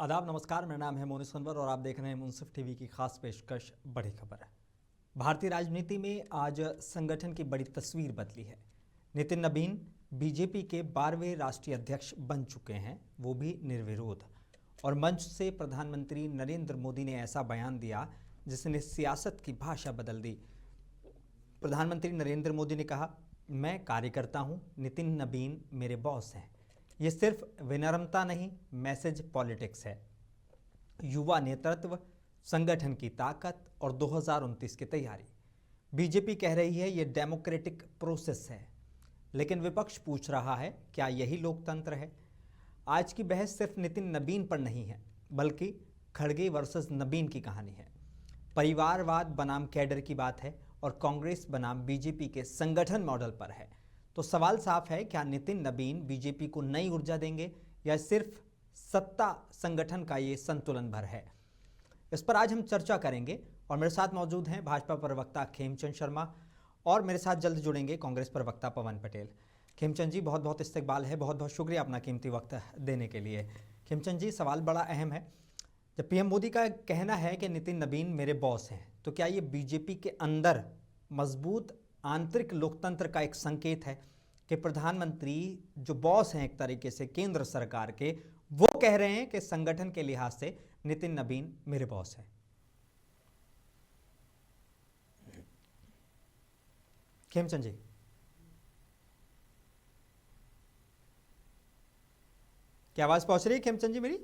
आदाब, नमस्कार। मेरा नाम है मोनिस खनवर और आप देख रहे हैं मुंसिफ टीवी की खास पेशकश बड़ी खबर है। भारतीय राजनीति में आज संगठन की बड़ी तस्वीर बदली है। नितिन नबीन बीजेपी के 12वें राष्ट्रीय अध्यक्ष बन चुके हैं, वो भी निर्विरोध। और मंच से प्रधानमंत्री नरेंद्र मोदी ने ऐसा बयान दिया जिसने सियासत की भाषा बदल दी। प्रधानमंत्री नरेंद्र मोदी ने कहा, मैं कार्यकर्ता हूं, नितिन नबीन मेरे बॉस हैं। ये सिर्फ विनम्रता नहीं, मैसेज पॉलिटिक्स है। युवा नेतृत्व, संगठन की ताकत और 2029 की तैयारी। बीजेपी कह रही है ये डेमोक्रेटिक प्रोसेस है, लेकिन विपक्ष पूछ रहा है क्या यही लोकतंत्र है। आज की बहस सिर्फ नितिन नबीन पर नहीं है, बल्कि खड़गे वर्सेस नबीन की कहानी है। परिवारवाद बनाम कैडर की बात है और कांग्रेस बनाम बीजेपी के संगठन मॉडल पर है। तो सवाल साफ है, क्या नितिन नबीन बीजेपी को नई ऊर्जा देंगे या सिर्फ सत्ता संगठन का ये संतुलन भर है। इस पर आज हम चर्चा करेंगे और मेरे साथ मौजूद हैं भाजपा प्रवक्ता खेमचंद शर्मा और मेरे साथ जल्द जुड़ेंगे कांग्रेस प्रवक्ता पवन पटेल। खेमचंद जी, बहुत बहुत इस्तकबाल है, बहुत बहुत शुक्रिया अपना कीमती वक्त देने के लिए। खेमचंद जी, सवाल बड़ा अहम है। जब पीएम मोदी का कहना है कि नितिन नबीन मेरे बॉस हैं, तो क्या ये बीजेपी के अंदर मजबूत आंतरिक लोकतंत्र का एक संकेत है कि प्रधानमंत्री जो बॉस हैं एक तरीके से केंद्र सरकार के, वो कह रहे हैं कि संगठन के लिहाज से नितिन नबीन मेरे बॉस हैं? खेमचंद जी, क्या आवाज पहुंच रही है खेमचंद जी मेरी?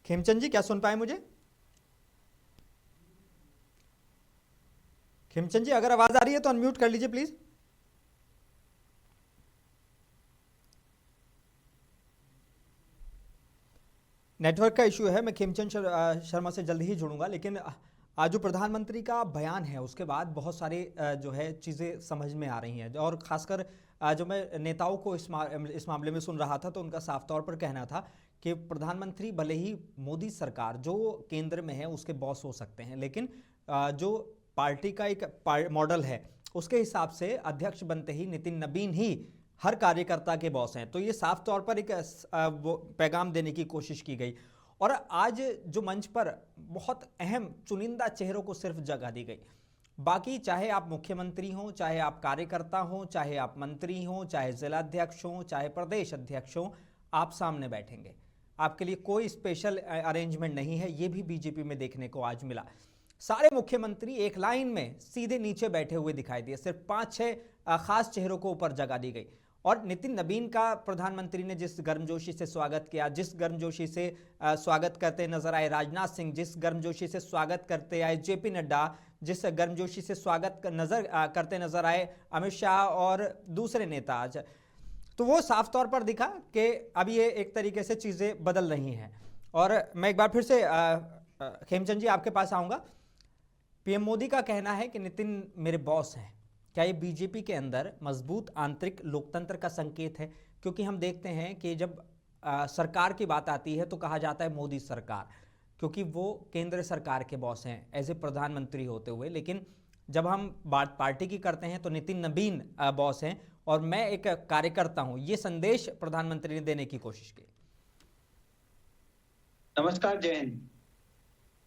खेमचंद जी, क्या सुन पाए मुझे? खेमचंद जी, अगर आवाज आ रही है तो अनम्यूट कर लीजिए प्लीज। नेटवर्क का इशू है। मैं खेमचंद शर्मा से जल्द ही जुड़ूंगा, लेकिन आज जो प्रधानमंत्री का बयान है उसके बाद बहुत सारे जो है चीज़ें समझ में आ रही हैं और खासकर जो मैं नेताओं को इस मामले में सुन रहा था तो उनका साफ तौर पर कहना था कि प्रधानमंत्री भले ही मोदी सरकार जो केंद्र में है उसके बॉस हो सकते हैं, लेकिन जो पार्टी का एक मॉडल है उसके हिसाब से अध्यक्ष बनते ही नितिन नबीन ही हर कार्यकर्ता के बॉस हैं। तो ये साफ तौर पर एक वो पैगाम देने की कोशिश की गई। और आज जो मंच पर बहुत अहम चुनिंदा चेहरों को सिर्फ जगह दी गई, बाकी चाहे आप मुख्यमंत्री हों, चाहे आप कार्यकर्ता हों, चाहे आप मंत्री हों, चाहे जिलाध्यक्ष हों, चाहे प्रदेश अध्यक्ष हों, आप सामने बैठेंगे। आपके लिए कोई स्पेशल अरेंजमेंट नहीं है। ये भी बीजेपी में देखने को आज मिला। सारे मुख्यमंत्री एक लाइन में सीधे नीचे बैठे हुए दिखाई दिए। सिर्फ 5-6 खास चेहरों को ऊपर जगह दी गई। और नितिन नबीन का प्रधानमंत्री ने जिस गर्मजोशी से स्वागत किया, जिस गर्मजोशी से स्वागत करते नजर आए राजनाथ सिंह, जिस गर्मजोशी से स्वागत करते आए जेपी नड्डा, जिस गर्मजोशी से स्वागत करते नजर आए अमित शाह और दूसरे नेता, आज तो वो साफ तौर पर दिखा कि अब ये एक तरीके से चीज़ें बदल रही हैं। और मैं एक बार फिर से खेमचंद जी आपके पास आऊँगा। पीएम मोदी का कहना है कि नितिन मेरे बॉस हैं। क्या ये बीजेपी के अंदर मजबूत आंतरिक लोकतंत्र का संकेत है? क्योंकि हम देखते हैं कि जब सरकार की बात आती है तो कहा जाता है मोदी सरकार, क्योंकि वो केंद्र सरकार के बॉस हैं एज ए प्रधानमंत्री होते हुए। लेकिन जब हम बात पार्टी की करते हैं तो नितिन नबीन बॉस हैं और मैं एक कार्यकर्ता हूं। ये संदेश प्रधानमंत्री ने देने की कोशिश की। नमस्कार, जय हिंद।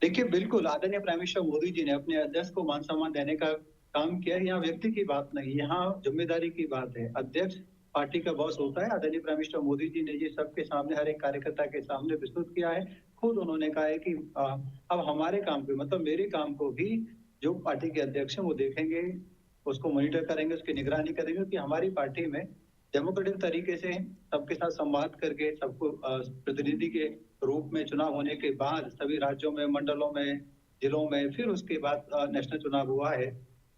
देखिए, बिल्कुल आदरणीय प्राइम मिनिस्टर मोदी जी ने अपने अध्यक्ष को मान सम्मान देने का काम किया। यहाँ व्यक्ति की बात नहीं, यहाँ जिम्मेदारी की बात है। अध्यक्ष पार्टी का बॉस होता है। आदरणीय प्राइम मिनिस्टर मोदी जी ने ये सबके सामने, हर एक कार्यकर्ता के सामने प्रस्तुत किया है। खुद उन्होंने कहा है कि अब हमारे काम पे, मतलब मेरे काम को भी जो पार्टी के अध्यक्ष हैं वो देखेंगे, उसको मॉनिटर करेंगे, उसकी निगरानी करेंगे कि हमारी पार्टी में डेमोक्रेटिक तरीके से सबके साथ संवाद करके सबको प्रतिनिधि के रूप में चुनाव होने के बाद सभी राज्यों में, मंडलों में, जिलों में, फिर उसके बाद नेशनल चुनाव हुआ है।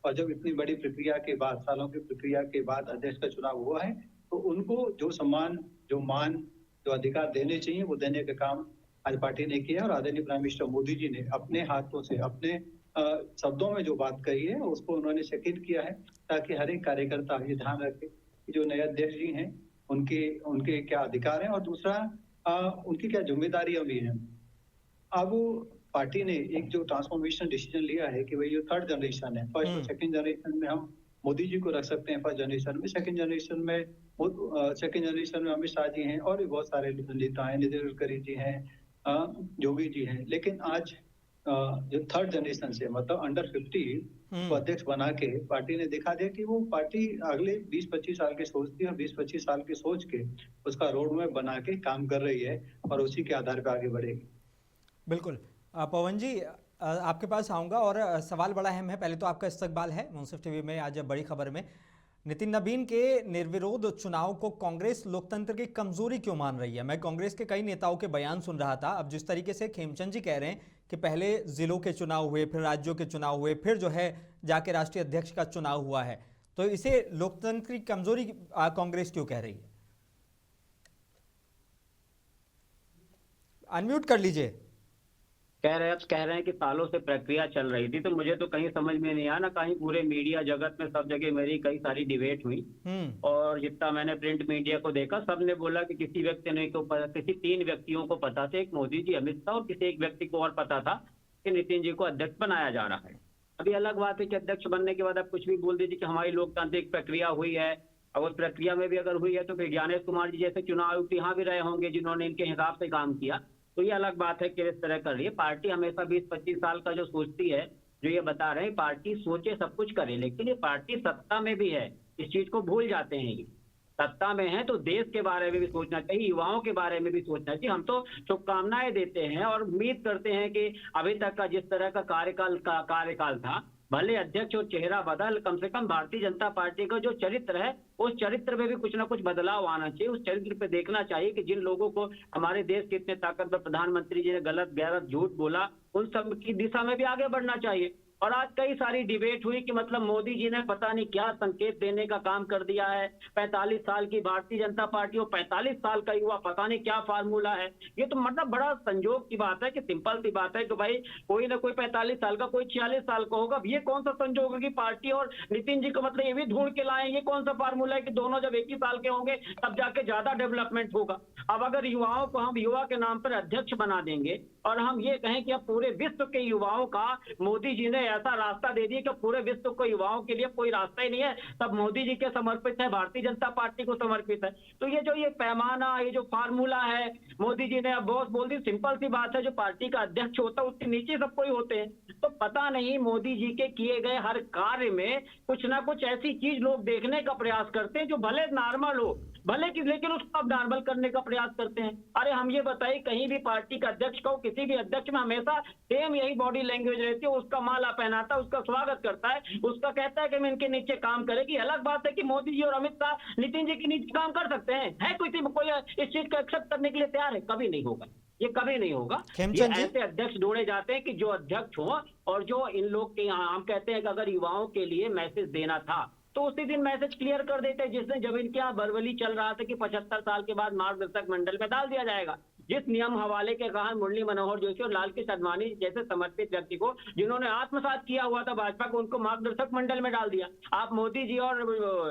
और जब इतनी बड़ी प्रक्रिया के बाद, सालों की प्रक्रिया के बाद अध्यक्ष का चुनाव हुआ है, तो उनको जो सम्मान, जो मान, जो अधिकार देने चाहिए वो देने का काम आज पार्टी ने किया। और आदरणीय प्राइम मिनिस्टर मोदी जी ने अपने हाथों से, अपने शब्दों में जो बात कही है उसको उन्होंने शकील किया है, ताकि हर एक कार्यकर्ता ये ध्यान रखे कि जो नए अध्यक्ष जी हैं उनके उनके क्या अधिकार हैं और दूसरा उनकी क्या जिम्मेदारियां भी हैं। अब पार्टी ने एक जो ट्रांसफॉर्मेशन डिसीजन लिया है कि भाई जो थर्ड जनरेशन है, फर्स्ट और सेकंड जनरेशन में हम मोदी जी को रख सकते हैं फर्स्ट जनरेशन में। सेकंड जनरेशन में अमित शाह जी हैं और भी बहुत सारे नेता हैं, नितिन गडकरी जी हैं, योगी जी हैं। लेकिन आज जो थर्ड जनरेशन से मतलब अंडर 50 को अध्यक्ष बना के पार्टी ने दिखा दिया कि वो पार्टी अगले 20-25 साल की सोचती है और 20-25 साल की सोच के उसका रोड मैप बना के काम कर रही है और उसी के आधार पर आगे बढ़ेगी। बिल्कुल। पवन जी, आपके पास आऊँगा और सवाल बड़ा अहम है। पहले तो आपका इस्तकबाल है मुंसिफ टीवी में। आज बड़ी खबर में नितिन नबीन के निर्विरोध चुनाव को कांग्रेस लोकतंत्र की कमजोरी क्यों मान रही है? मैं कांग्रेस के कई नेताओं के बयान सुन रहा था। अब जिस तरीके से खेमचंद जी कह रहे हैं कि पहले जिलों के चुनाव हुए, फिर राज्यों के चुनाव हुए, फिर जो है जाके राष्ट्रीय अध्यक्ष का चुनाव हुआ है, तो इसे लोकतंत्र की कमजोरी कांग्रेस क्यों कह रही है? अनम्यूट कर लीजिए। कह रहे हैं कि सालों से प्रक्रिया चल रही थी, तो मुझे तो कहीं समझ में नहीं आया ना। कहीं पूरे मीडिया जगत में सब जगह मेरी कई सारी डिबेट हुई और जितना मैंने प्रिंट मीडिया को देखा, सबने बोला कि किसी व्यक्ति ने को किसी 3 व्यक्तियों को पता था, एक मोदी जी, अमित शाह और किसी एक व्यक्ति को और पता था कि नितिन जी को अध्यक्ष बनाया जा रहा है। अभी अलग बात है कि अध्यक्ष बनने के बाद आप कुछ भी बोल दीजिए कि हमारी लोकतांत्रिक प्रक्रिया हुई है। और उस प्रक्रिया में भी अगर हुई है तो फिर ज्ञानेश कुमार जी जैसे चुनाव आयुक्त यहाँ भी रहे होंगे जिन्होंने इनके हिसाब से काम किया। तो ये अलग बात है कि इस तरह कर रही है पार्टी। हमेशा 20-25 साल का जो सोचती है, जो ये बता रहे हैं पार्टी सोचे सब कुछ करे, लेकिन ये पार्टी सत्ता में भी है, इस चीज को भूल जाते हैं। ये सत्ता में है तो देश के बारे में भी सोचना चाहिए, युवाओं के बारे में भी सोचना चाहिए। हम तो शुभकामनाएं देते हैं और उम्मीद करते हैं कि अभी तक का जिस तरह का कार्यकाल था, भले अध्यक्ष और चेहरा बदल, कम से कम भारतीय जनता पार्टी का जो चरित्र है उस चरित्र में भी कुछ ना कुछ बदलाव आना चाहिए। उस चरित्र पे देखना चाहिए कि जिन लोगों को हमारे देश के इतने ताकतवर प्रधानमंत्री जी ने गलत झूठ बोला, उन सब की दिशा में भी आगे बढ़ना चाहिए। और आज कई सारी डिबेट हुई कि मतलब मोदी जी ने पता नहीं क्या संकेत देने का काम कर दिया है। 45 साल की भारतीय जनता पार्टी और 45 साल का युवा, पता नहीं क्या फार्मूला है। ये तो मतलब बड़ा संजोग की बात है कि सिंपल सी बात है कि भाई कोई ना कोई 45 साल का, कोई 46 साल का होगा। ये कौन सा संजोग है कि पार्टी और नितिन जी को मतलब ये भी ढूंढ के लाए? ये कौन सा फार्मूला है कि दोनों जब एक ही साल के होंगे तब जाके ज्यादा डेवलपमेंट होगा? अब अगर युवाओं को हम युवा के नाम पर अध्यक्ष बना देंगे और हम ये कहें कि अब पूरे विश्व के युवाओं का मोदी जी ने ऐसा रास्ता दे दिया कि पूरे विश्व को युवाओं के लिए कोई रास्ता ही नहीं है, तब मोदी जी के समर्पित है, भारतीय जनता पार्टी को समर्पित है। तो ये जो ये पैमाना, ये जो फार्मूला है, मोदी जी ने अब बॉस बोल दी। सिंपल सी बात है, जो पार्टी का अध्यक्ष होता है उसके नीचे सब कोई होते हैं। तो पता नहीं मोदी जी के किए गए हर कार्य में कुछ ना कुछ ऐसी चीज लोग देखने का प्रयास करते हैं जो भले नॉर्मल हो, भले कि, लेकिन उसको अब नॉर्मल करने का प्रयास करते हैं। अरे हम ये बताइए, कहीं भी पार्टी का अध्यक्ष को, किसी भी अध्यक्ष में हमेशा सेम यही बॉडी लैंग्वेज रहती है। उसका माला पहनाता है, उसका स्वागत करता है, उसका कहता है कि मैं इनके नीचे काम करेगी। अलग बात है कि मोदी जी और अमित शाह नितिन जी के नीचे काम कर सकते हैं, है कोई इस चीज को एक्सेप्ट करने के लिए तैयार है? कभी नहीं होगा, ये कभी नहीं होगा। ये ऐसे अध्यक्ष ढूंढे जाते हैं कि जो अध्यक्ष हो और जो इन लोग के यहाँ हम कहते हैं कि अगर युवाओं के लिए मैसेज देना था तो उसी दिन मैसेज क्लियर कर देते हैं। जिसने जब इनके यहाँ बरवली चल रहा था कि 75 साल के बाद मार्गदर्शक मंडल में डाल दिया जाएगा, जिस नियम हवाले के कारण मुरली मनोहर जोशी और लाल कृष्ण आडवाणी जैसे समर्पित व्यक्ति को, जिन्होंने आत्मसात किया हुआ था भाजपा को, उनको मार्गदर्शक मंडल में डाल दिया। आप मोदी जी और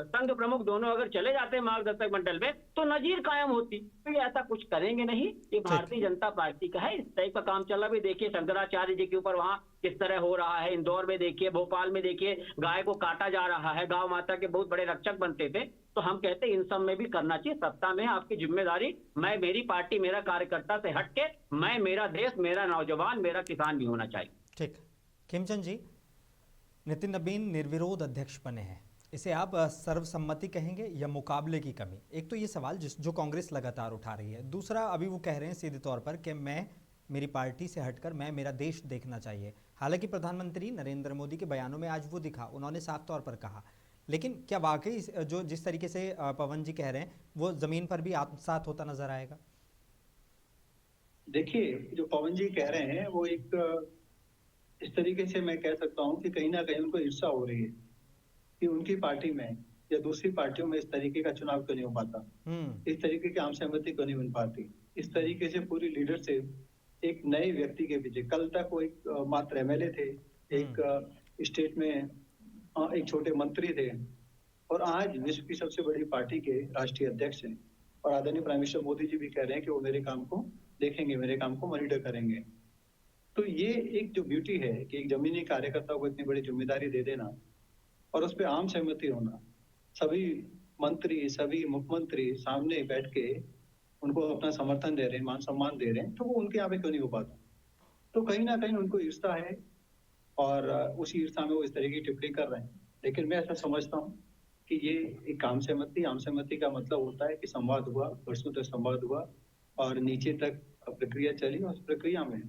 संघ प्रमुख दोनों अगर चले जाते हैं मार्गदर्शक मंडल में तो नजीर कायम होती। तो ये ऐसा कुछ करेंगे नहीं, ये भारतीय जनता पार्टी का है। इस टाइप का काम चला भी। देखिए शंकराचार्य जी के ऊपर वहां किस तरह हो रहा है, इंदौर में देखिए, भोपाल में देखिए, गाय को काटा जा रहा है। गौ माता के बहुत बड़े रक्षक बनते थे। तो हम कहते हैं इन सब में भी करना चाहिए। सत्ता में आपकी जिम्मेदारी, मैं, मेरी पार्टी, मेरा कार्यकर्ता से हट के मैं, मेरा देश, मेरा नौजवान, मेरा किसान भी होना चाहिए। ठीक। खेमचंद जी, नितिन नबीन निर्विरोध अध्यक्ष बने हैं, इसे आप सर्वसम्मति कहेंगे या मुकाबले की कमी? एक तो ये सवाल जो कांग्रेस लगातार उठा रही है। दूसरा, अभी वो कह रहे हैं सीधे तौर पर कि मैं, मेरी पार्टी से हटकर मैं, मेरा देश देखना चाहिए। हालांकि प्रधानमंत्री नरेंद्र मोदी के बयानों में आज वो दिखा, उन्होंने साफ तौर पर कहा। लेकिन क्या वाकई जो जिस तरीके से पवन जी कह रहे हैं वो जमीन पर भी आत्मसात होता नजर आएगा? देखिए, जो पवन जी कह रहे हैं वो एक इस तरीके से मैं कह सकता हूँ कि कहीं ना कहीं उनको ईर्ष्या हो रही है कि उनकी पार्टी में या दूसरी पार्टियों में इस तरीके का चुनाव क्यों नहीं हो पाता, इस तरीके की आम सहमति क्यों नहीं बन पाती। इस तरीके से पूरी लीडरशिप एक नए व्यक्ति के पीछे, कल तक वो एक मात्र एमएलए थे, एक स्टेट में एक छोटे मंत्री थे, और आज विश्व की सबसे बड़ी पार्टी के राष्ट्रीय अध्यक्ष हैं। और आदरणीय प्राइम मिनिस्टर मोदी जी भी कह रहे हैं कि वो मेरे काम को देखेंगे, मेरे काम को मॉनिटर करेंगे। तो ये एक जो ब्यूटी है कि एक जमीनी कार्यकर्ता को इतनी बड़ी जिम्मेदारी दे देना, और उस पर आम सहमति होना, सभी मंत्री, सभी मुख्यमंत्री सामने बैठ के उनको अपना समर्थन दे रहे हैं, मान सम्मान दे रहे हैं, तो वो उनके यहाँ पे क्यों नहीं हो पाता? तो कहीं ना कहीं उनको ईर्ष्या है और उसी ईर्ष्या में वो इस तरह की टिप्पणी कर रहे हैं। लेकिन मैं ऐसा समझता हूँ कि ये एक आम सहमति का मतलब होता है कि संवाद हुआ, वर्षों तक संवाद हुआ और नीचे तक प्रक्रिया चली और उस प्रक्रिया में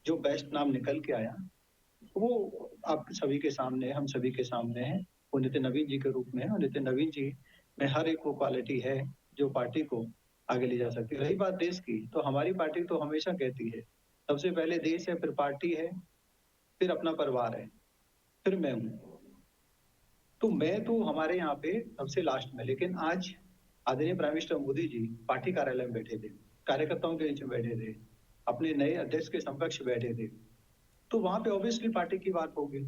जो बेस्ट नाम निकल के आया वो आप सभी के सामने, हम सभी के सामने है। वो नितिन नवीन जी के रूप में है और नितिन नवीन जी में हर एक वो क्वालिटी है जो पार्टी को आगे ले जा सकती है। रही बात देश की, तो हमारी पार्टी तो हमेशा कहती है सबसे पहले देश है, फिर पार्टी है, फिर अपना परिवार है, फिर मैं हूँ। तो मैं तो हमारे यहाँ पे सबसे लास्ट में, लेकिन आज आदरणीय prime minister Modi ji party कार्यालय में बैठे थे, कार्यकर्ताओं के बीच में बैठे थे, अपने नए अध्यक्ष के समकक्ष बैठे थे, तो वहां पे ऑब्वियसली पार्टी की बात होगी।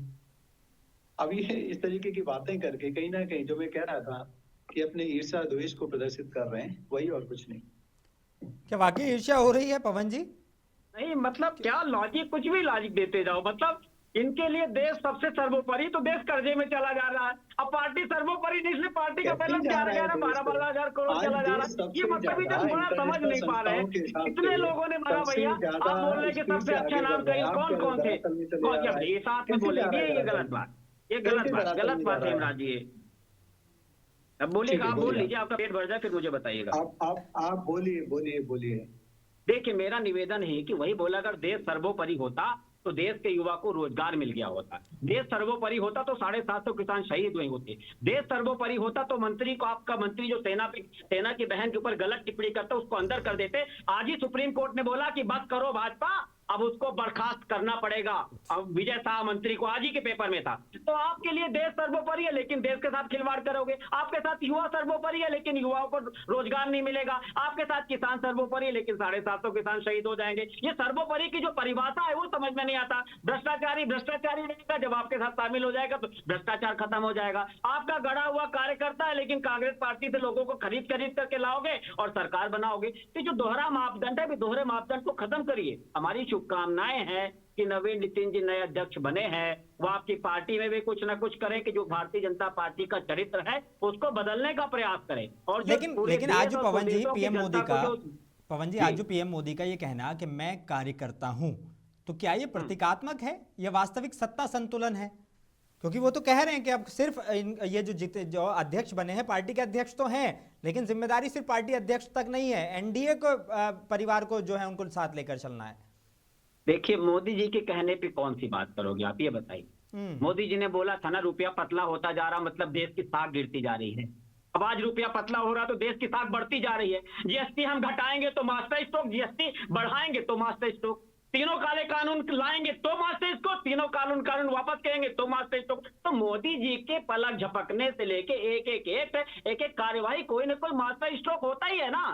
अब ये इस तरीके की बातें करके कहीं ना कहीं जो मैं कह रहा था कि अपने ईर्ष्या द्वेष को प्रदर्शित कर रहे हैं, वही और कुछ नहीं। क्या वाकई ईर्ष्या हो रही है पवन जी? नहीं मतलब क्या लॉजिक, कुछ भी लॉजिक देते जाओ। मतलब इनके लिए देश सबसे सर्वोपरि, तो देश कर्जे में चला जा रहा है। अब पार्टी सर्वोपरि नहीं, इसलिए पार्टी का बैलेंस 11-12 हजार करोड़ चला जा रहा है। ये मतलब भी जन बड़ा समझ नहीं पा रहे हैं। कितने लोगों ने मारा भैया, आप बोल रहे कि सबसे अच्छा नाम कहीं कौन कौन थे? कौन? जब ये साथ में बोलेंगे, ये गलत बात, ये गलत बात है इमरान जी। ये अब बोलिएगा, आप बोल लीजिए, आपका पेट भर जाए फिर मुझे बताइएगा। आप बोलिए। देखिए मेरा निवेदन है कि वही बोला, अगर देश सर्वोपरि होता तो देश के युवा को रोजगार मिल गया होता। देश सर्वोपरि होता तो 750 किसान शहीद हुए होते। देश सर्वोपरि होता तो मंत्री को, आपका मंत्री जो सेना की बहन के ऊपर गलत टिप्पणी करता उसको अंदर कर देते। आज ही सुप्रीम कोर्ट ने बोला कि बस करो भाजपा, अब उसको बर्खास्त करना पड़ेगा। अब विजय शाह मंत्री को आज ही के पेपर में था। तो आपके लिए देश सर्वोपरि है लेकिन देश के साथ खिलवाड़ करोगे। आपके साथ युवा सर्वोपरि है लेकिन युवाओं को रोजगार नहीं मिलेगा। आपके साथ किसान सर्वोपरि है लेकिन 750 किसान शहीद हो जाएंगे। ये सर्वोपरि की जो परिभाषा है वो समझ में नहीं आता। भ्रष्टाचारी रहेगा, जब आपके साथ शामिल हो जाएगा तो भ्रष्टाचार खत्म हो जाएगा। आपका गड़ा हुआ कार्यकर्ता है लेकिन कांग्रेस पार्टी से लोगों को खरीद करके लाओगे और सरकार बनाओगे। तो जो दोहरा मापदंड है, दोहरे मापदंड को खत्म करिए। हमारी शुभकामनाएं हैं कि नवीन नितिन जी नए अध्यक्ष बने हैं, वो आपकी पार्टी में भी कुछ ना कुछ करें कि जो भारतीय जनता पार्टी का चरित्र है उसको बदलने का प्रयास करें। और लेकिन आज पवन जी पीएम मोदी का ये कहना कि मैं कार्यकर्ता हूं, तो क्या ये प्रतीकात्मक है या वास्तविक सत्ता संतुलन है? क्योंकि वो तो कह रहे हैं कि अब सिर्फ ये जो अध्यक्ष बने हैं, पार्टी के अध्यक्ष तो हैं, लेकिन जिम्मेदारी सिर्फ पार्टी अध्यक्ष तक नहीं है, एनडीए को परिवार को जो है उनको साथ लेकर चलना है। देखिए मोदी जी के कहने पे कौन सी बात करोगे आप, ये बताइए। मोदी जी ने बोला था ना, रुपया पतला होता जा रहा, मतलब देश की साख गिरती जा रही है। अब आज रुपया पतला हो रहा तो देश की साख बढ़ती जा रही है। जीएसटी हम घटाएंगे तो मास्टर स्ट्रोक, जीएसटी बढ़ाएंगे तो मास्टर स्ट्रोक, तीनों काले कानून लाएंगे तो मास्टर स्ट्रोक, तीनों कानून वापस करेंगे तो मास्टर स्ट्रोक। तो मोदी जी के पलक झपकने से लेके एक कार्यवाही कोई ना कोई मास्टर स्ट्रोक होता ही है ना।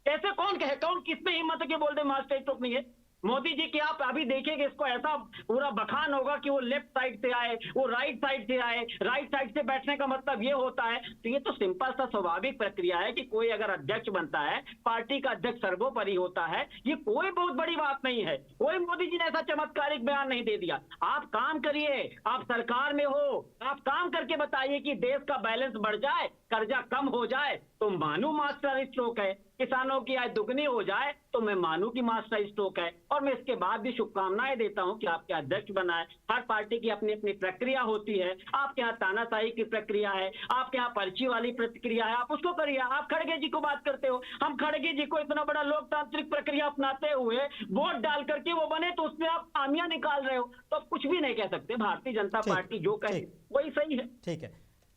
कैसे कौन किसने हिम्मत के बोल दे मास्टर स्ट्रोक नहीं है? मोदी जी की आप अभी देखिएगा, इसको ऐसा पूरा बखान होगा कि वो लेफ्ट साइड से आए, वो राइट साइड से आए, राइट साइड से बैठने का मतलब ये होता है। तो ये तो सिंपल सा स्वाभाविक प्रक्रिया है कि कोई अगर अध्यक्ष बनता है, पार्टी का अध्यक्ष सर्वोपरि होता है। ये कोई बहुत बड़ी बात नहीं है। कोई मोदी जी ने ऐसा चमत्कारिक बयान नहीं दे दिया। आप काम करिए, आप सरकार में हो, आप काम करके बताइए कि देश का बैलेंस बढ़ जाए, कर्जा कम हो जाए तो मानू मास्टर स्ट्रोक है, किसानों की आय दुगनी हो जाए तो मैं मानू की मास्टर स्ट्रोक है। और मैं इसके बाद भी शुभकामनाएं देता हूं कि आपके अध्यक्ष बनाए। हर पार्टी की अपनी अपनी प्रक्रिया होती है। आपके यहाँ तानाशाही की प्रक्रिया है, आपके यहाँ पर्ची वाली प्रक्रिया है, आप उसको करिए। आप खड़गे जी को बात करते हो, हम खड़गे जी को इतना बड़ा लोकतांत्रिक प्रक्रिया अपनाते हुए वोट डाल करके वो बने तो उसमें आप खामियां निकाल रहे हो, तो आप कुछ भी नहीं कह सकते। भारतीय जनता पार्टी जो कहे वही सही है। ठीक है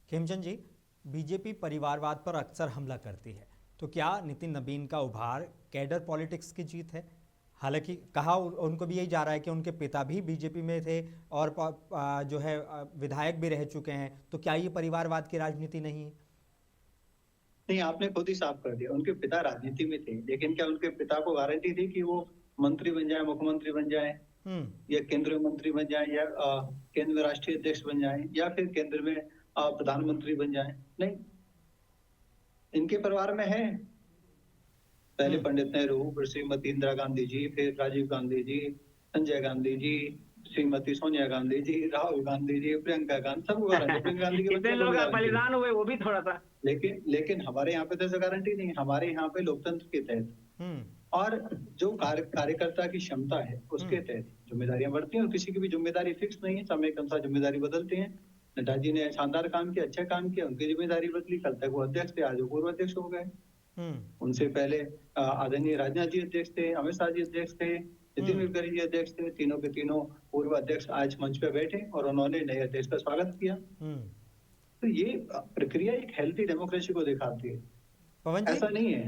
खेमचंद जी, बीजेपी परिवारवाद पर अक्सर हमला करती है, तो क्या नितिन नवीन का उभार कैडर पॉलिटिक्स की जीत है? हालांकि कहा उनको भी यही जा रहा है कि उनके पिता भी बीजेपी में थे और जो है विधायक भी रह चुके हैं, तो क्या ये परिवारवाद की राजनीति नहीं है? नहीं, आपने खुद ही साफ कर दिया, उनके पिता राजनीति में थे, लेकिन क्या उनके पिता को गारंटी थी कि वो मंत्री बन जाए, मुख्यमंत्री बन जाए, या केंद्रीय मंत्री बन जाए, या केंद्र में राष्ट्रीय अध्यक्ष बन जाए, या फिर केंद्र में प्रधानमंत्री बन जाए? नहीं, इनके परिवार में है। पहले पंडित नेहरू, फिर श्रीमती इंदिरा गांधी जी, फिर राजीव गांधी जी, संजय गांधी जी, श्रीमती सोनिया गांधी जी, राहुल गांधी जी, प्रियंका गांधी, सबको गारंटी, प्रियंका गांधी के कितने बच्चों को लोग भी गारंटी है। बलिदान हुए वो भी थोड़ा सा। लेकिन हमारे यहाँ पे तो ऐसा गारंटी नहीं है। हमारे यहाँ पे लोकतंत्र के तहत और जो कार्यकर्ता की क्षमता है उसके तहत जिम्मेदारियां बढ़ती हैं, और किसी की भी जिम्मेदारी फिक्स नहीं है, समय के अनुसार जिम्मेदारी बदलती है। नड्डा जी ने शानदार काम किया, अच्छा काम किया, उनकी जिम्मेदारी बदली, कल तक वो अध्यक्ष थे, आज वो पूर्व अध्यक्ष हो गए। उनसे पहले आदरणीय राजनाथ जी अध्यक्ष थे, अमित शाह जी अध्यक्ष थे, नितिन गडकरी जी अध्यक्ष थे, तीनों के तीनों पूर्व अध्यक्ष आज मंच पे बैठे और उन्होंने नए अध्यक्ष का स्वागत किया। तो ये प्रक्रिया एक हेल्थी डेमोक्रेसी को दिखाती है। पवन जी, ऐसा नहीं है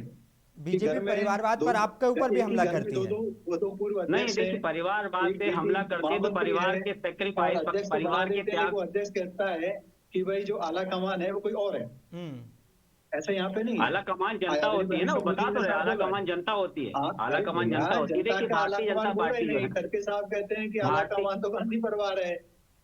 बीजेपी परिवारवाद पर आपके ऊपर भी हमला करती है। दो पूर्व नहीं, अध्यक्ष देखिए परिवारवाद पे हमला करती है तो परिवार के सेक्रीफाइस, परिवार के त्याग। वो अध्यक्ष कहता है कि भाई जो आला कमान है वो कोई और है, ऐसा यहाँ पे नहीं। आला कमान जनता होती है ना, वो बता तो रहे, आला कमान जनता होती है, आला कमान जनता होती है। देखिए भारतीय जनता पार्टी जो है, खड़के साहब कहते हैं कि आला कमान तो गांधी परिवार है,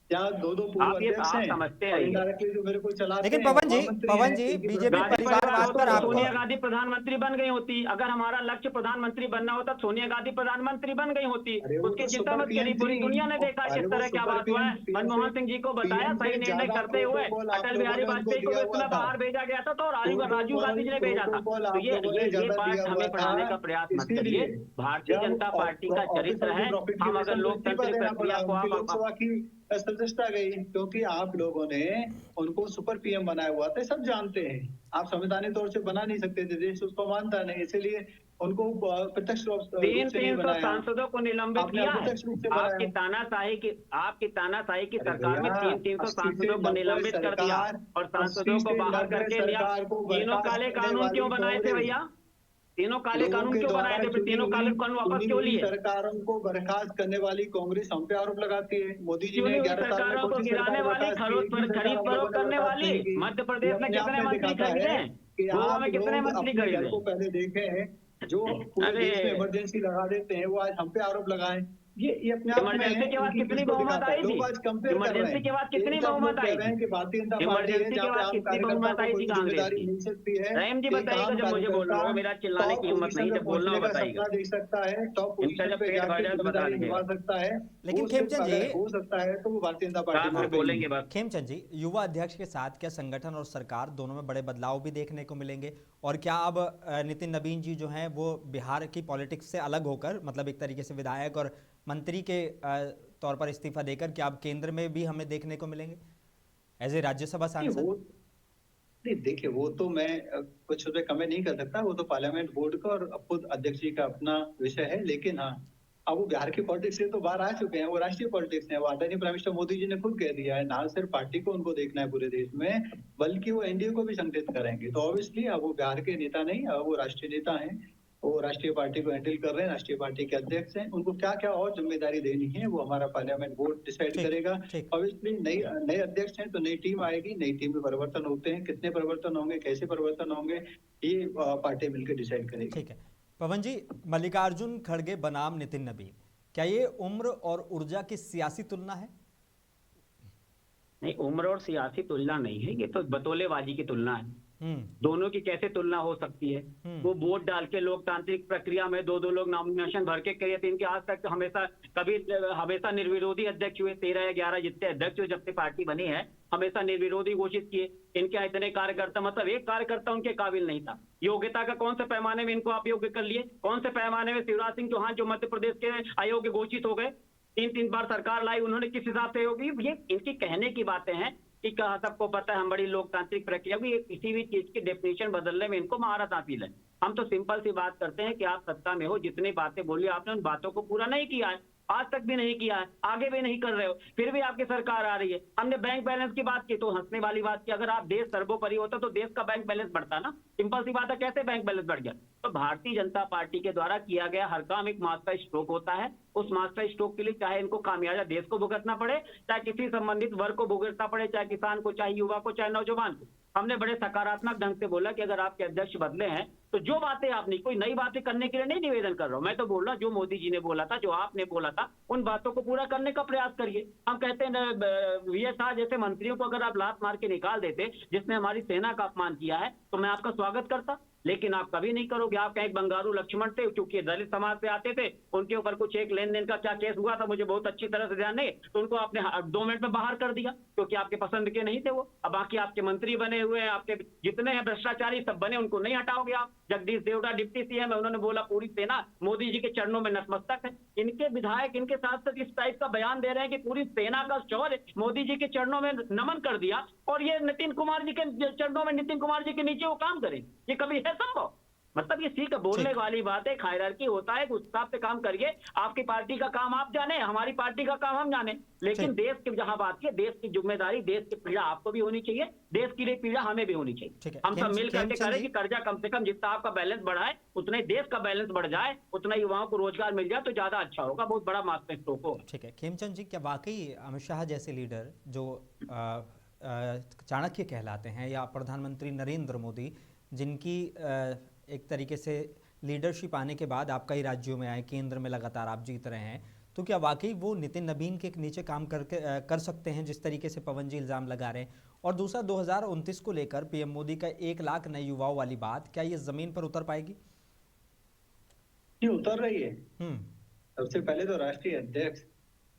जहाँ दो पूर्व अध्यक्ष हैं, समझते हैं जो मेरे को चलाते लेकिन हैं। पवन जी बीजेपी परिवारवाद पर आपको, सोनिया गांधी प्रधानमंत्री बन गई होती। अगर हमारा लक्ष्य प्रधानमंत्री बनना होता, सोनिया गांधी प्रधानमंत्री बन गई होती। उसकी चिंता मत करिए, पूरी दुनिया ने देखा किस तरह क्या बात हुआ है। मनमोहन सिंह जी को बताया, सही निर्णय करते हुए अटल बिहारी वाजपेयी को इतना बाहर भेजा गया था, तो राजीव गांधी जी ने भेजा था। तो ये बात हमें पढ़ाने का प्रयास मत करिए। भारतीय जनता पार्टी का चरित्र है, हम अगर लोकतांत्रिक प्रक्रिया को लोकसभा की सदस्यता गई क्योंकि आप लोगों ने उनको सुपर पीएम बनाया हुआ था, सब जानते हैं। आप संवैधानिक तौर से बना नहीं सकते थे, देश उसको मानता नहीं, इसीलिए उनको प्रत्यक्ष रूप से 300 सांसदों को निलंबित किया है। आपकी तानाशाही की सरकार में 300 सांसदों को निलंबित कर दिया और सांसदों को बाहर करके लिया। तीनों काले कानून क्यों बनाए थे भैया? तीनों काले कानून क्यों बनाए थे? फिर तीनों काले कानून वापस क्यों लिए? सरकारों को बर्खास्त करने वाली कांग्रेस हम पे आरोप लगाती है। मोदी जी ने 11 साल सरकारों को गिराने वाली, खरीद फरोख्त करने वाली। मध्य प्रदेश में कितने मंत्री खरीदे हैं? गोवा में कितने मंत्री खरीदे? को पहले देखे हैं, जो पूरे देश में इमरजेंसी लगा देते हैं, वो आज हम पे आरोप लगाए। ये अपने आप में इमरजेंसी के बाद कितनी बहुमत आई थी? इमरजेंसी के बाद कितनी बहुमत आई थी? इमरजेंसी के बाद कितनी बहुमत आई थी कांग्रेस की? रहीम जी बताइएगा, जब मुझे बोल रहा हूँ, मेरा चिल्लाने की हिम्मत नहीं, जब बोलना बताइएगा। देख सकता है, टॉप इनका जब पेट भर जाए तो बता निभा सकता है। लेकिन खेमचंद जी हो सकता है तो वो भारतीय जनता पार्टी में बोलेंगे बात। खेमचंद जी, युवा अध्यक्ष के साथ क्या संगठन और सरकार दोनों में बड़े बदलाव भी देखने को मिलेंगे? और क्या अब नितिन नवीन जी जो हैं वो बिहार की पॉलिटिक्स से अलग होकर, मतलब एक तरीके से विधायक और मंत्री के तौर पर इस्तीफा देकर, क्या अब केंद्र में भी हमें देखने को मिलेंगे एज ए राज्यसभा सांसद? नहीं, देखिए वो तो मैं कुछ उसमें कमेंट नहीं कर सकता, वो तो पार्लियामेंट बोर्ड का और खुद अध्यक्ष जी का अपना विषय है। लेकिन हाँ, अब वो बिहार की पॉलिटिक्स से तो बाहर आ चुके हैं, वो राष्ट्रीय पॉलिटिक्स है। वो आदरणीय प्राइम मिनिस्टर मोदी जी ने खुद कह दिया है, ना सिर्फ पार्टी को उनको देखना है पूरे देश में, बल्कि वो एनडीए को भी संगठित करेंगे। तो ऑब्वियसली अब वो बिहार के नेता नहीं, अब वो राष्ट्रीय नेता हैं, वो राष्ट्रीय पार्टी को हैंडल कर रहे हैं, राष्ट्रीय पार्टी के अध्यक्ष हैं। उनको क्या क्या और जिम्मेदारी देनी है वो हमारा पार्लियामेंट बोर्ड डिसाइड करेगा। ऑब्वियसली नए अध्यक्ष हैं तो नई टीम आएगी, नई टीम में परिवर्तन होते हैं, कितने परिवर्तन होंगे, कैसे परिवर्तन होंगे, ये पार्टी मिलकर डिसाइड करेगी। ठीक है पवन जी, मल्लिकार्जुन खड़गे बनाम नितिन नवीन, क्या ये उम्र और ऊर्जा की सियासी तुलना है? नहीं, उम्र और सियासी तुलना नहीं है, ये तो बतौलेबाजी की तुलना है। दोनों की कैसे तुलना हो सकती है? वो वोट डाल के लोकतांत्रिक प्रक्रिया में दो लोग नॉमिनेशन भर के करे थे। इनके आज तक हमेशा निर्विरोधी अध्यक्ष हुए, 13 या 11 जितने अध्यक्ष हुए जब से पार्टी बनी है, हमेशा निर्विरोधी घोषित किए। इनके इतने कार्यकर्ता, मतलब एक कार्यकर्ता उनके काबिल नहीं था। योग्यता का कौन से पैमाने में इनको आप योग्य कर लिए? कौन से पैमाने में शिवराज सिंह चौहान जो मध्य प्रदेश के अयोग्य घोषित हो गए, 3 बार सरकार लाई, उन्होंने किस हिसाब से होगी? ये इनकी कहने की बातें हैं कि कहा सबको पता है हम बड़ी लोकतांत्रिक प्रक्रिया भी, किसी भी चीज की डेफिनेशन बदलने में इनको महारत हासिल है। हम तो सिंपल सी बात करते हैं कि आप सत्ता में हो, जितनी बातें बोली आपने उन बातों को पूरा नहीं किया है, आज तक भी नहीं किया है, आगे भी नहीं कर रहे हो, फिर भी आपकी सरकार आ रही है। हमने बैंक बैलेंस की बात की तो हंसने वाली बात की, अगर आप देश सर्वोपरि होता तो देश का बैंक बैलेंस बढ़ता ना। सिंपल सी बात है, कैसे बैंक बैलेंस बढ़ गया? तो भारतीय जनता पार्टी के द्वारा किया गया हर काम एक मास्टर स्ट्रोक होता है। उस मास्टर स्ट्रोक के लिए चाहे इनको खामियाजा देश को भुगतना पड़े, चाहे किसी संबंधित वर्ग को भुगतना पड़े, चाहे किसान को, चाहे युवा को, चाहे नौजवान को। हमने बड़े सकारात्मक ढंग से बोला कि अगर आपके अध्यक्ष बदले हैं तो जो बातें आपने, कोई नई बातें करने के लिए नहीं निवेदन कर रहा हूं, मैं तो बोल रहा जो मोदी जी ने बोला था, जो आपने बोला था, उन बातों को पूरा करने का प्रयास करिए। हम कहते हैं वीएस शाह जैसे मंत्रियों को अगर आप लात मार के निकाल देते, जिसने हमारी सेना का अपमान किया है, तो मैं आपका स्वागत करता। लेकिन आप कभी नहीं करोगे। आप कहीं बंगारू लक्ष्मण थे, क्योंकि दलित समाज से आते थे, उनके ऊपर कुछ एक लेन देन का क्या केस हुआ था मुझे बहुत अच्छी तरह से ध्यान नहीं, तो उनको आपने 2 मिनट में बाहर कर दिया क्योंकि आपके पसंद के नहीं थे वो। अब बाकी आपके मंत्री बने हुए हैं, आपके जितने हैं भ्रष्टाचारी सब बने, उनको नहीं हटाओगे आप। जगदीश देवड़ा डिप्टी सीएम है, उन्होंने बोला पूरी सेना मोदी जी के चरणों में नतमस्तक है। इनके विधायक इनके साथ साथ इस टाइप का बयान दे रहे हैं कि पूरी सेना का शौर्य मोदी जी के चरणों में नमन कर दिया, और ये नितिन कुमार जी के चरणों में, नितिन कुमार जी के नीचे वो काम करें, ये कभी है संभव? मतलब ये सीख बोलने वाली बात है। हायरार्की होता है, उस हिसाब से काम करिए। आपकी पार्टी का काम आप जाने, हमारी पार्टी का काम हम जाने, लेकिन देश की जहां बात है, देश की जिम्मेदारी, देश की पीड़ा आपको भी होनी चाहिए, देश के लिए पीड़ा हमें भी होनी चाहिए। हम सब मिल करके करें कि कर्जा कम से कम जितना आपका बैलेंस बढ़ा है उतना ही देश का बैलेंस बढ़ जाए, उतना युवाओं को रोजगार मिल जाए तो ज्यादा अच्छा होगा, बहुत बड़ा मास्टर स्ट्रोक होगा। ठीक है खेमचंद जी, क्या वाकई अमित शाह जैसे लीडर जो चाणक्य कहलाते हैं, या प्रधानमंत्री नरेंद्र मोदी जिनकी एक तरीके से लीडरशिप आने के बाद आप कई राज्यों में आए, केंद्र में लगातार आप जीत रहे हैं, तो क्या वाकई वो नितिन नबीन के नीचे काम कर सकते हैं जिस तरीके से पवन जी इल्ज़ाम लगा रहे हैं? और दूसरा 2029 को लेकर पीएम मोदी का 1 लाख नए युवाओं वाली बात, क्या ये जमीन पर उतर पाएगी? ये उतर रही है। सबसे पहले तो राष्ट्रीय अध्यक्ष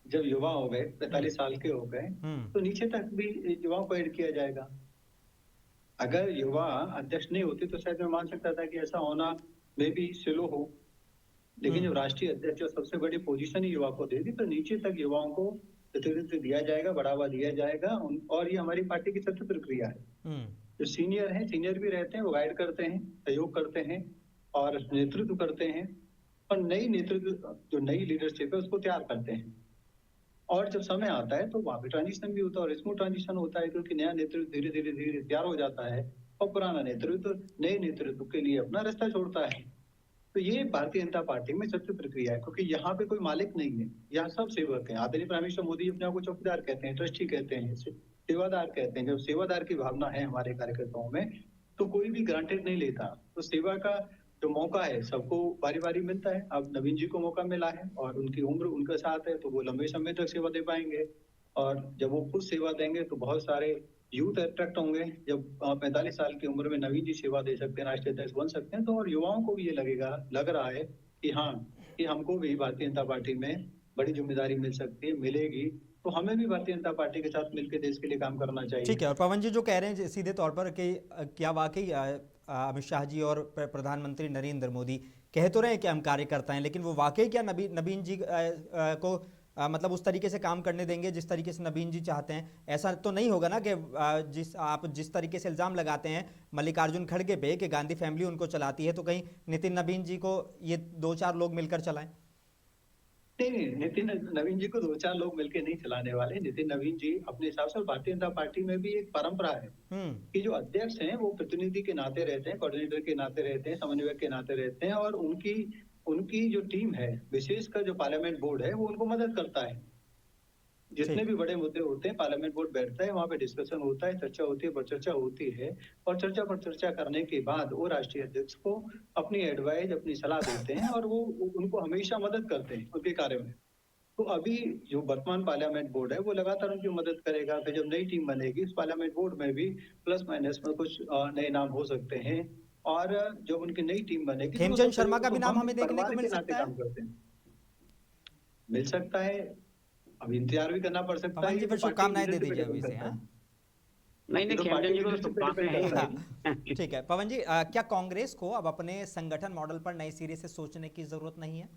जब युवा हो गए, 45 साल के हो गए, तो नीचे तक भी युवाओं को ऐड किया जाएगा। अगर युवा अध्यक्ष नहीं होती तो शायद मैं मान सकता था कि ऐसा होना मे बी स्लो हो, लेकिन जब राष्ट्रीय अध्यक्ष जो सबसे बड़ी पोजीशन ही युवा को दे दी, तो नीचे तक युवाओं को प्रतिनिधित्व दिया जाएगा, बढ़ावा दिया जाएगा। और ये हमारी पार्टी की सत्य प्रक्रिया है। जो सीनियर हैं, सीनियर भी रहते हैं, वो गाइड करते हैं, सहयोग करते हैं और नेतृत्व करते हैं, और नई नेतृत्व जो नई लीडरशिप है उसको तैयार करते हैं। और जब समय आता है तो वहां भी ट्रांजिशन भी होता है, और स्मूथ ट्रांजिशन होता है, क्योंकि नया नेतृत्व धीरे धीरे धीरे तैयार हो जाता है और पुराना नेतृत्व नए नेतृत्व के लिए अपना रास्ता छोड़ता है। तो ये भारतीय जनता पार्टी में सत्य प्रक्रिया है, क्योंकि यहाँ पे कोई मालिक नहीं है, यहाँ सब सेवक हैं। आदरणीय प्राइम मिनिस्टर मोदी अपने आप को चौकीदार कहते हैं, ट्रस्टी कहते हैं, सेवादार कहते हैं। जब सेवादार की भावना है हमारे कार्यकर्ताओं में, तो कोई भी ग्रांटेड नहीं लेता। तो सेवा का जो मौका है सबको बारी बारी मिलता है। अब नवीन जी को मौका मिला है और उनकी उम्र उनके साथ है, तो वो लंबे समय तक सेवा दे पाएंगे, और जब वो खुद सेवा देंगे तो बहुत सारे यूथ अट्रैक्ट होंगे। जब 45 साल की उम्र में नवीन जी सेवा दे सकते हैं, राष्ट्रीय अध्यक्ष बन सकते हैं, तो और युवाओं को भी ये लग रहा है कि हाँ, कि हमको भी भारतीय जनता पार्टी में बड़ी जिम्मेदारी मिल सकती है, मिलेगी, तो हमें भी भारतीय जनता पार्टी के साथ मिलकर देश के लिए काम करना चाहिए। ठीक है। और पवन जी जो कह रहे हैं सीधे तौर पर कि क्या वाकई अमित शाह जी और प्रधानमंत्री नरेंद्र मोदी कह तो रहे हैं कि हम कार्यकर्ता हैं, लेकिन वो वाकई क्या नवीन जी को मतलब उस तरीके से काम करने देंगे जिस तरीके से नवीन जी चाहते हैं? ऐसा तो नहीं होगा ना कि आप जिस तरीके से इल्ज़ाम लगाते हैं मल्लिकार्जुन खड़गे पे कि गांधी फैमिली उनको चलाती है, तो कहीं नितिन नवीन जी को ये 2-4 लोग मिलकर चलाएं? नहीं, नितिन नवीन जी को 2-4 लोग मिलकर नहीं चलाने वाले। नितिन नवीन जी अपने हिसाब से, भारतीय जनता पार्टी में भी एक परंपरा है कि जो अध्यक्ष हैं वो प्रतिनिधि के नाते रहते हैं, कोऑर्डिनेटर के नाते रहते हैं, समन्वयक के नाते रहते हैं, और उनकी जो टीम है, विशेषकर जो पार्लियामेंट बोर्ड है, वो उनको मदद करता है। जितने भी बड़े मुद्दे होते हैं, पार्लियामेंट बोर्ड बैठता है, वहां पे डिस्कशन होता है, चर्चा होती है, परिचर्चा होती है, और चर्चा पर चर्चा करने के बाद वो राष्ट्रीय अध्यक्ष को अपनी एडवाइस, अपनी सलाह देते हैं, और वो उनको हमेशा मदद करते हैं उनके कार्य में। तो अभी जो वर्तमान पार्लियामेंट बोर्ड है वो लगातार उनकी मदद करेगा। फिर जब नई टीम बनेगी, उस पार्लियामेंट बोर्ड में भी प्लस माइनस में कुछ नए नाम हो सकते हैं, और जब उनकी नई टीम बनेगी, खेमचंद शर्मा का भी नाम हमें देखने को मिल सकता है? मिल सकता है, अब इंतजार भी करना पड़ सकता है। फिर शुभकामनाएं दे दीजिए अभी से। नहीं, खेमचंद जी को शुभकामनाएं। ठीक है पवन जी, क्या कांग्रेस को अब अपने संगठन मॉडल पर नए सिरे से सोचने की जरूरत नहीं है?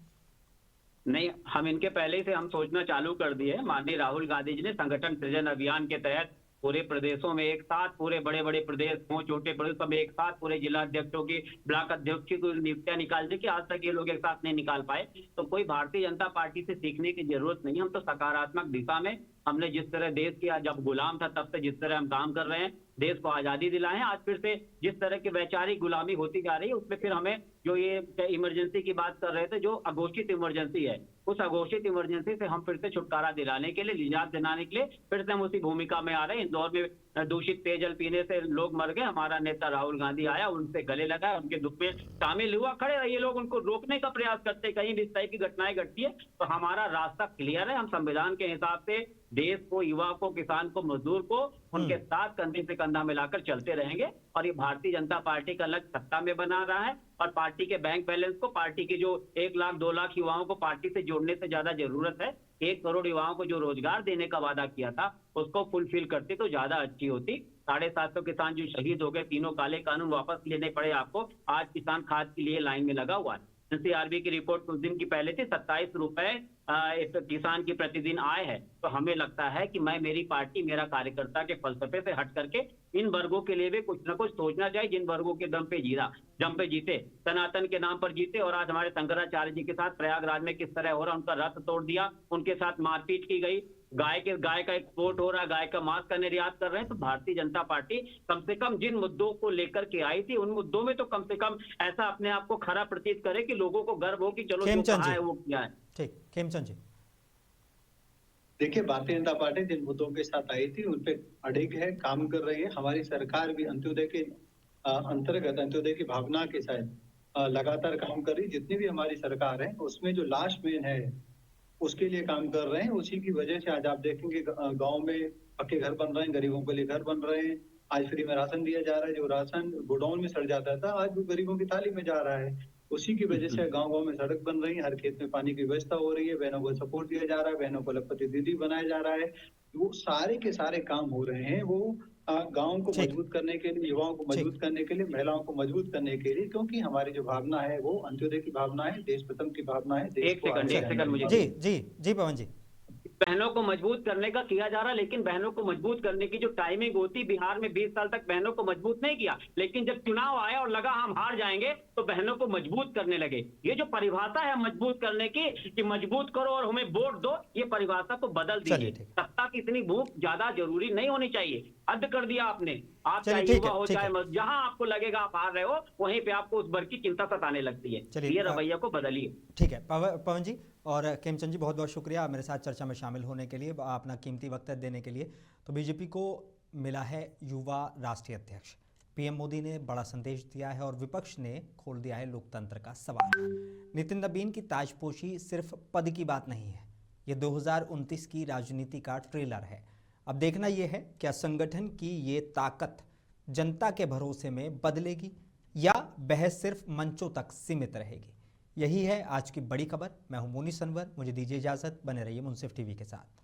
नहीं, हम इनके पहले से हम सोचना चालू कर दिए। माननीय राहुल गांधी जी ने संगठन सृजन अभियान के तहत पूरे प्रदेशों में एक साथ, पूरे बड़े बड़े प्रदेश हो, छोटे प्रदेश सब एक साथ, पूरे जिला अध्यक्षों की, ब्लॉक अध्यक्षों की नियुक्तियां निकाल दी कि आज तक ये लोग एक साथ नहीं निकाल पाए। तो कोई भारतीय जनता पार्टी से सीखने की जरूरत नहीं। हम तो सकारात्मक दिशा में, हमने जिस तरह देश की जब गुलाम था तब से जिस तरह हम काम कर रहे हैं, देश को आजादी दिलाए हैं, आज फिर से जिस तरह की वैचारिक गुलामी होती जा रही है उसमें फिर हमें जो ये इमरजेंसी की बात कर रहे थे, जो अघोषित इमरजेंसी है, उस अघोषित इमरजेंसी से हम फिर से छुटकारा दिलाने के लिए, निजात दिलाने के लिए फिर से हम उसी भूमिका में आ रहे हैं। इंदौर में दूषित पेयजल पीने से लोग मर गए, हमारा नेता राहुल गांधी आया, उनसे गले लगाया, उनके दुख में शामिल हुआ, खड़े रहे। ये लोग उनको रोकने का प्रयास करते, कहीं भी इस तरह की घटनाएं घटती है तो हमारा रास्ता क्लियर है। हम संविधान के हिसाब से देश को, युवा को, किसान को, मजदूर को उनके साथ कंधे से कंधा मिलाकर चलते रहेंगे। और ये भारतीय जनता पार्टी का लक्ष्य सत्ता में बना रहा है और पार्टी के बैंक बैलेंस को, पार्टी के जो 1 लाख 2 लाख युवाओं को पार्टी से जोड़ने से ज्यादा जरूरत है 1 करोड़ युवाओं को जो रोजगार देने का वादा किया था उसको फुलफिल करते तो ज्यादा अच्छी होती। 750 किसान जो शहीद हो गए, तीनों काले कानून वापस लेने पड़े आपको, आज किसान खाद के लिए लाइन में लगा हुआ है। एनसीआरबी की रिपोर्ट कुछ दिन की पहले थी, 27 रुपए एक किसान की प्रतिदिन आय है। तो हमें लगता है कि मेरी पार्टी, मेरा कार्यकर्ता के फलसफे से हट करके इन वर्गों के लिए भी कुछ ना कुछ सोचना चाहिए, जिन वर्गों के दम पे जीते, सनातन के नाम पर जीते। और आज हमारे शंकराचार्य जी के साथ प्रयागराज में किस तरह हो रहा, उनका रथ तोड़ दिया, उनके साथ मारपीट की गई, गाय का एक्सपोर्ट हो रहा है, गाय का मांस का निर्यात कर रहे हैं। तो भारतीय जनता पार्टी कम से कम जिन मुद्दों को लेकर के आई थी उन मुद्दों में तो कम से कम ऐसा अपने आप को खरा प्रतीत करे कि लोगों को गर्व हो कि चलो जो कहा है वो किया है। ठीक, खेमचंद जी। देखिए, भारतीय जनता पार्टी जिन मुद्दों के साथ आई थी उन पे अडिग है, काम कर रही है। हमारी सरकार भी अंत्योदय के अंतर्गत, अंत्योदय की भावना के साथ लगातार काम कर रही। जितनी भी हमारी सरकार है उसमें जो लास्ट मेन है उसके लिए काम कर रहे हैं। उसी की वजह से आज आप देखेंगे गांव में पक्के घर बन रहे हैं, गरीबों के लिए घर बन रहे हैं। आज फ्री में राशन दिया जा रहा है, जो राशन गोडाउन में सड़ जाता था आज वो गरीबों की थाली में जा रहा है। उसी की वजह से गांव-गांव में सड़क बन रही है, हर खेत में पानी की व्यवस्था हो रही है, बहनों को सपोर्ट दिया जा रहा है, बहनों को लखपति दीदी बनाया जा रहा है। वो सारे के सारे काम हो रहे हैं, वो गाँव को मजबूत करने के लिए, युवाओं को मजबूत करने के लिए, महिलाओं को मजबूत करने के लिए, क्योंकि हमारी जो भावना है वो अंत्योदय की भावना है, देश प्रेम की भावना है। एक सेकंड मुझे जी पवन जी। बहनों को मजबूत करने का किया जा रहा है, लेकिन बहनों को मजबूत करने की जो टाइमिंग होती, बिहार में 20 साल तक बहनों को मजबूत नहीं किया, लेकिन जब चुनाव आया और लगा हम हार जाएंगे तो बहनों को मजबूत करने लगे। ये जो परिभाषा है मजबूत करने की कि मजबूत करो और हमें वोट दो, ये परिभाषा को बदल दीजिए। सत्ता की इतनी भूख ज्यादा जरूरी नहीं होनी चाहिए, हद कर दिया आपने। आप चाहे युवा हो चाहे जहां आपको लगेगा आप हार रहे हो वहीं पे आपको उस वर्ग की चिंता सताने लगती है। ये रवैया को बदलिए। ठीक है पवन जी और खेमचंद जी, बहुत बहुत शुक्रिया मेरे साथ चर्चा में शामिल होने के लिए, अपना कीमती वक्त देने के लिए। तो बीजेपी को मिला है युवा राष्ट्रीय अध्यक्ष, पीएम मोदी ने बड़ा संदेश दिया है और विपक्ष ने खोल दिया है लोकतंत्र का सवाल। नितिन नबीन की ताजपोशी सिर्फ पद की बात नहीं है, ये 2029 की राजनीति का ट्रेलर है। अब देखना यह है क्या संगठन की ये ताकत जनता के भरोसे में बदलेगी या बहस सिर्फ मंचों तक सीमित रहेगी। यही है आज की बड़ी खबर। मैं हूं मोनी सनवर, मुझे दीजिए इजाजत, बने रहिए मुंसिफ टीवी के साथ।